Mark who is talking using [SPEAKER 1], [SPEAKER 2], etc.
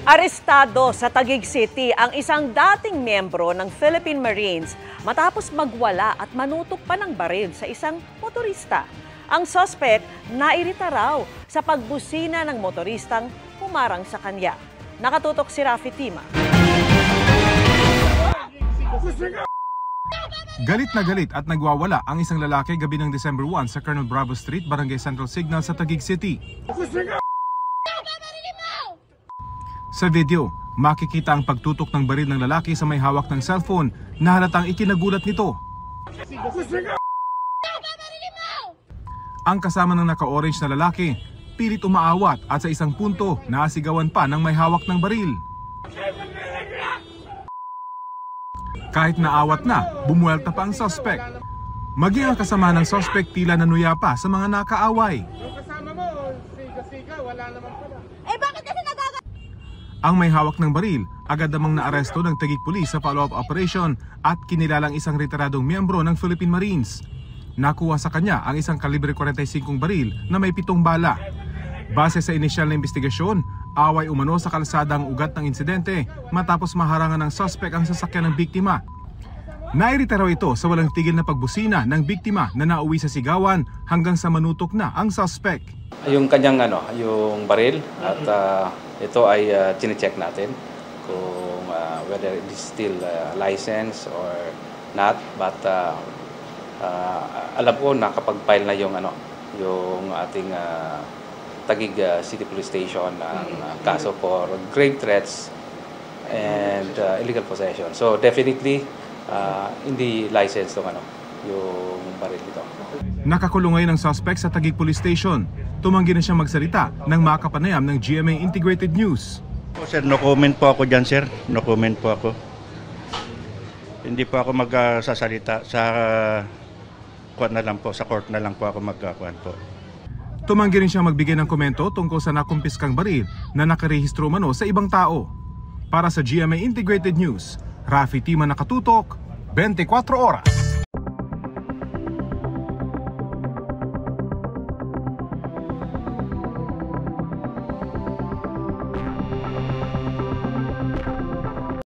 [SPEAKER 1] Arestado sa Taguig City ang isang dating miyembro ng Philippine Marines matapos magwala at manutok pa ng baril sa isang motorista. Ang suspect nairita raw sa pagbusina ng motoristang humarang sa kanya. Nakatutok si Rafi Tima.
[SPEAKER 2] Galit na galit at nagwawala ang isang lalaki gabi ng December 1 sa Colonel Bravo Street, Barangay Central Signal sa Taguig City. Sa video, makikita ang pagtutok ng baril ng lalaki sa may hawak ng cellphone na halatang ikinagulat nito. Ang kasama ng naka-orange na lalaki, pilit umaawat at sa isang punto, naasigawan pa ng may hawak ng baril. Kahit naawat na, bumuelta pa ang suspect. Maging ang kasama ng suspect tila nanuya pa sa mga nakaaway.
[SPEAKER 3] Yung kasama mo, siga-siga, wala naman pala.
[SPEAKER 4] Bakit kasi nagaga...
[SPEAKER 2] Ang may hawak ng baril, agad namang naaresto ng Taguig Police sa follow-up operation at kinilalang isang retiradong miyembro ng Philippine Marines. Nakuha sa kanya ang isang kalibre 45 baril na may 7 bala. Base sa inisyal na investigasyon, away umano sa kalsada ang ugat ng insidente matapos maharangan ng suspect ang sasakyan ng biktima. Nairita raw ito sa walang tigil na pagbusina ng biktima na nauwi sa sigawan hanggang sa manutok na ang suspect.
[SPEAKER 5] Yung kanyang yung baril at ito ay chine-check natin kung whether it is still licensed or not, but alam ko nakapag-file na yung ating Taguig City Police Station ng kaso for grave threats and illegal possession. So definitely hindi licensed yung baril dito.
[SPEAKER 2] Nakakulong ngayon ang suspect sa Taguig Police Station. Tumanggi na siyang magsalita ng makapanayam ng GMA Integrated News.
[SPEAKER 6] Sir, no comment po ako dyan, sir. No comment po ako. Hindi po ako magsasalita sa court na lang po, sa court na lang po ako magkakuan po.
[SPEAKER 2] Tumanggi rin siyang magbigay ng komento tungkol sa nakumpiskang baril na nakarehistro mano sa ibang tao. Para sa GMA Integrated News, Rafi Tima, nakatutok, 24 oras.